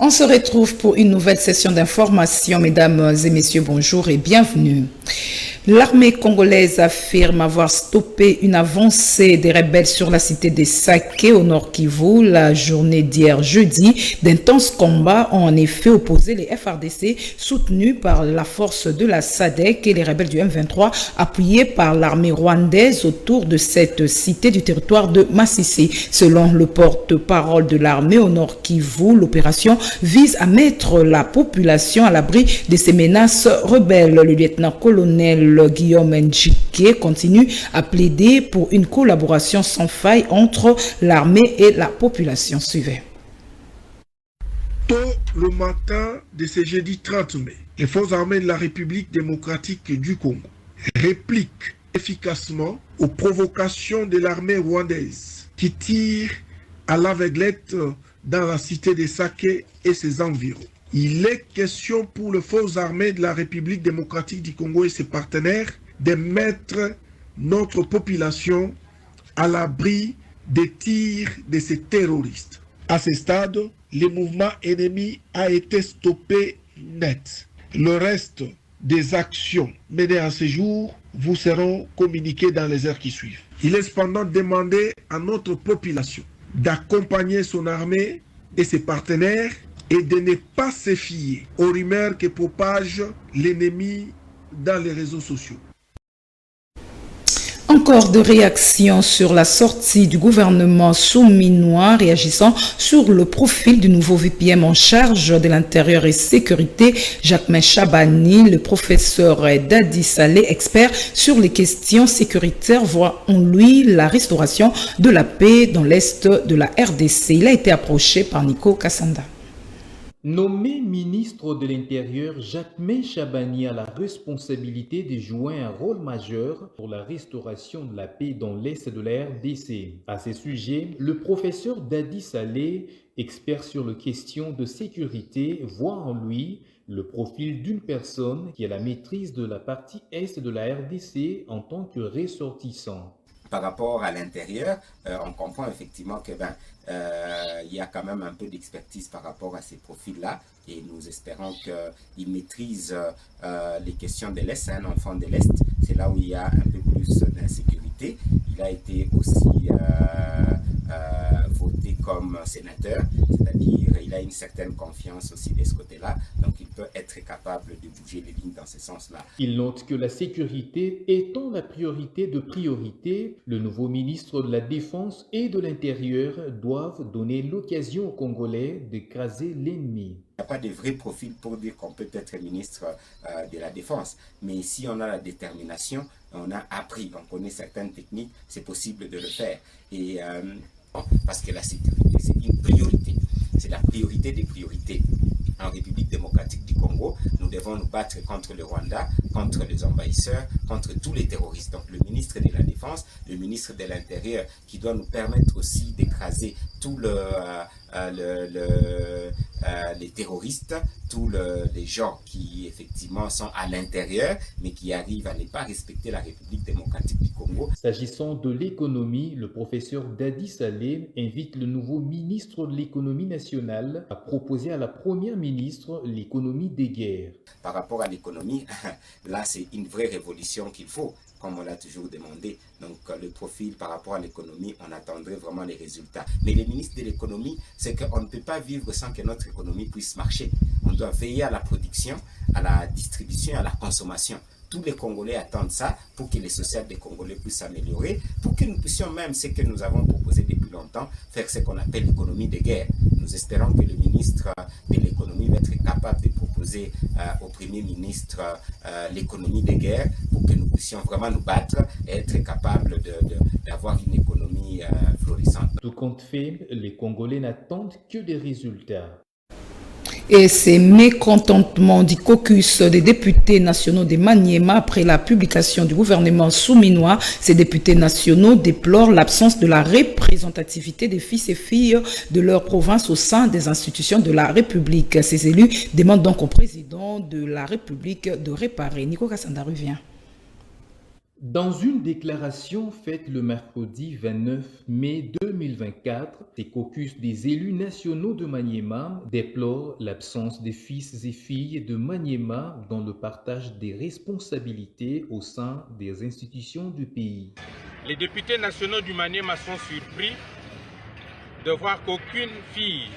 On se retrouve pour une nouvelle session d'information. Mesdames et messieurs, bonjour et bienvenue. L'armée congolaise affirme avoir stoppé une avancée des rebelles sur la cité de Saké au nord Kivu. La journée d'hier jeudi, d'intenses combats ont en effet opposé les FARDC soutenus par la force de la SADC et les rebelles du M23 appuyés par l'armée rwandaise autour de cette cité du territoire de Massissi. Selon le porte-parole de l'armée au nord Kivu, l'opération vise à mettre la population à l'abri de ces menaces rebelles. Le lieutenant-colonel Guillaume Ndjike continue à plaider pour une collaboration sans faille entre l'armée et la population. Suivez. Tôt le matin de ce jeudi 30 mai, les forces armées de la République démocratique du Congo répliquent efficacement aux provocations de l'armée rwandaise qui tire à l'aveuglette dans la cité de Saké et ses environs. Il est question pour les forces armées de la République démocratique du Congo et ses partenaires de mettre notre population à l'abri des tirs de ces terroristes. À ce stade, le mouvement ennemi a été stoppé net. Le reste des actions menées à ce jour vous seront communiquées dans les heures qui suivent. Il est cependant demandé à notre population d'accompagner son armée et ses partenaires et de ne pas se fier aux rumeurs que propage l'ennemi dans les réseaux sociaux. Encore de réactions sur la sortie du gouvernement souminois réagissant sur le profil du nouveau VPM en charge de l'intérieur et sécurité, Jacquemain Chabani, le professeur Dadi Saleh, expert sur les questions sécuritaires, voit en lui la restauration de la paix dans l'est de la RDC. Il a été approché par Nico Kassanda. Nommé ministre de l'Intérieur, Jacquemain Chabani a la responsabilité de jouer un rôle majeur pour la restauration de la paix dans l'est de la RDC. À ce sujet, le professeur Dadi Saleh, expert sur les questions de sécurité, voit en lui le profil d'une personne qui a la maîtrise de la partie est de la RDC en tant que ressortissant. Par rapport à l'intérieur, on comprend effectivement que il y a quand même un peu d'expertise par rapport à ces profils-là et nous espérons qu'ils maîtrisent les questions de l'Est. C'est un enfant de l'Est, c'est là où il y a un peu plus d'insécurité. Il a été aussi voté comme sénateur, c'est-à-dire il a une certaine confiance aussi de ce côté-là, donc il peut être capable de bouger les lignes dans ce sens-là. Il note que la sécurité étant la priorité de priorité, le nouveau ministre de la Défense et de l'Intérieur doivent donner l'occasion aux Congolais d'écraser l'ennemi. Il n'y a pas de vrai profil pour dire qu'on peut être ministre de la Défense, mais si on a la détermination, on a appris, on connaît certaines techniques, c'est possible de le faire. Et parce que la sécurité, c'est une priorité. C'est la priorité des priorités. En République démocratique du Congo, nous devons nous battre contre le Rwanda, contre les envahisseurs, contre tous les terroristes. Donc le ministre de la Défense, le ministre de l'Intérieur, qui doit nous permettre aussi d'écraser tous les terroristes, tous les gens qui effectivement sont à l'intérieur, mais qui arrivent à ne pas respecter la République démocratique du Congo. S'agissant de l'économie, le professeur Dadi Saleh invite le nouveau ministre de l'économie nationale à proposer à la première ministre l'économie des guerres. Par rapport à l'économie, là c'est une vraie révolution qu'il faut, comme on l'a toujours demandé. Donc le profil par rapport à l'économie, on attendrait vraiment les résultats. Mais le ministre de l'économie, c'est qu'on ne peut pas vivre sans que notre économie puisse marcher. On doit veiller à la production, à la distribution, à la consommation. Tous les Congolais attendent ça pour que les social des Congolais puissent s'améliorer, pour que nous puissions même, ce que nous avons proposé depuis longtemps, faire ce qu'on appelle l'économie de guerre. Nous espérons que le ministre de l'économie va être capable de proposer au Premier ministre l'économie de guerre pour que nous puissions vraiment nous battre et être capables d'avoir une économie florissante. Tout compte fait, les Congolais n'attendent que des résultats. Et ces mécontentements du caucus des députés nationaux de Maniema après la publication du gouvernement souminois, ces députés nationaux déplorent l'absence de la représentativité des fils et filles de leur province au sein des institutions de la République. Ces élus demandent donc au président de la République de réparer. Nico Kassanda revient. Dans une déclaration faite le mercredi 29 mai 2024, ces caucus des élus nationaux de Maniema déplorent l'absence des fils et filles de Maniema dans le partage des responsabilités au sein des institutions du pays. Les députés nationaux du Maniema sont surpris de voir qu'aucune fille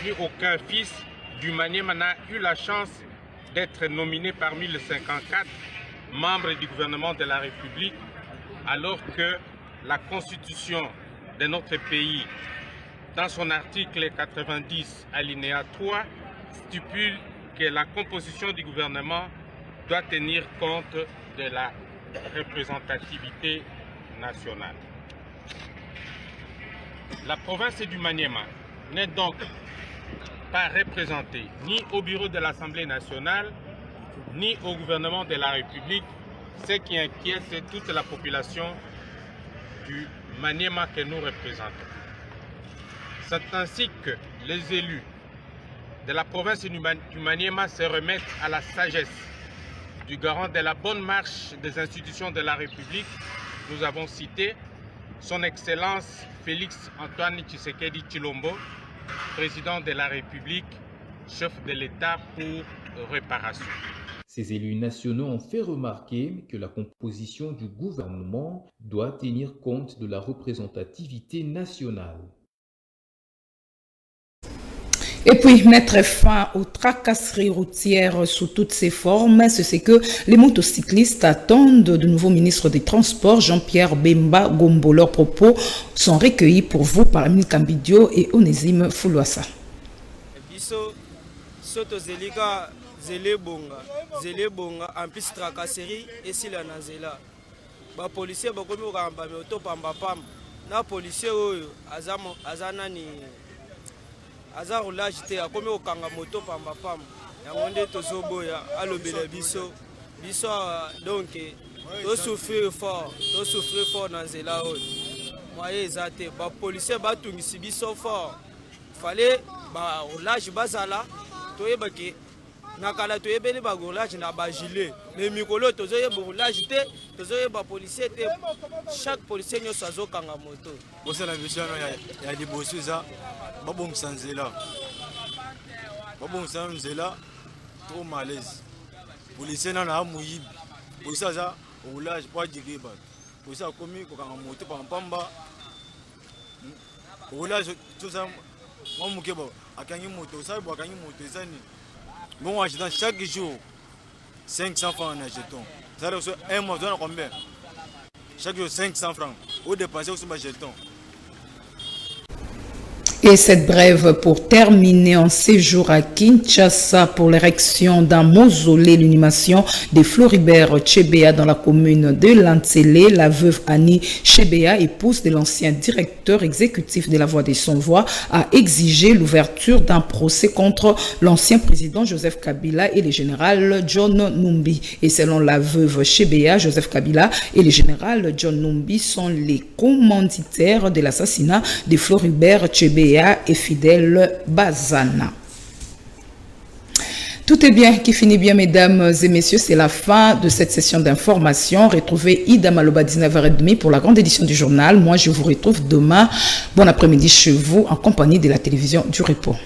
ni aucun fils du Maniema n'a eu la chance d'être nominé parmi les 54 membres du gouvernement de la République, alors que la Constitution de notre pays, dans son article 90, alinéa 3, stipule que la composition du gouvernement doit tenir compte de la représentativité nationale. La province du Maniema n'est donc pas représentée ni au bureau de l'Assemblée nationale, ni au gouvernement de la République, ce qui inquiète toute la population du Maniema que nous représentons. C'est ainsi que les élus de la province du Maniema se remettent à la sagesse du garant de la bonne marche des institutions de la République. Nous avons cité son Excellence Félix Antoine Tshisekedi Tshilombo, président de la République, chef de l'État pour réparation. Ces élus nationaux ont fait remarquer que la composition du gouvernement doit tenir compte de la représentativité nationale. Et puis, mettre fin aux tracasseries routières sous toutes ses formes, c'est ce que les motocyclistes attendent du nouveau ministre des Transports, Jean-Pierre Bemba Gombo. Leurs propos sont recueillis pour vous par Emile Kambidio et Onésime Foulouassa. Zelebonga en plus tracasserie et si la nazela ba policier ba komi okamba me otopamba pam na policier oyo azana ni aza roulage te akomi okanga moto pamba pam yango nde tozoboya alobela biso donc to souffrir fort na nzela oyo moye eza te ba policier batungisi biso fort fallait ba roulage bazala toyeba ke nakala toyebeli ba roulage na ba gilet mais mikolo tozoyeba roulage te tozoyeba policier te chaque policier nyoso azokanga moto bosala vision ya liboso za babongisa nzela trop malaise policier na amuyibi policier za roulage pas diguer ba policier akomi kokanga moto pampamba roulage tout ça mamuke ba akangi moto ça ba akangi moto ezani bon accident chaque jour 500 francs en jeton ça reçoit un mois donne combien chaque jour 500 francs au dépenser sur ma jeton. Et cette brève pour terminer en séjour à Kinshasa pour l'érection d'un mausolée, l'inhumation de Floribert Chebea dans la commune de Lantsele. La veuve Annie Chebea, épouse de l'ancien directeur exécutif de la Voix des Sans-Voix, a exigé l'ouverture d'un procès contre l'ancien président Joseph Kabila et le général John Numbi. Et selon la veuve Chebea, Joseph Kabila et le général John Numbi sont les commanditaires de l'assassinat de Floribert Chebea et Fidèle Bazana. Tout est bien qui finit bien, mesdames et messieurs. C'est la fin de cette session d'information. Retrouvez Ida Maloba 19h30 pour la grande édition du journal. Moi, je vous retrouve demain. Bon après-midi chez vous en compagnie de la télévision du repos.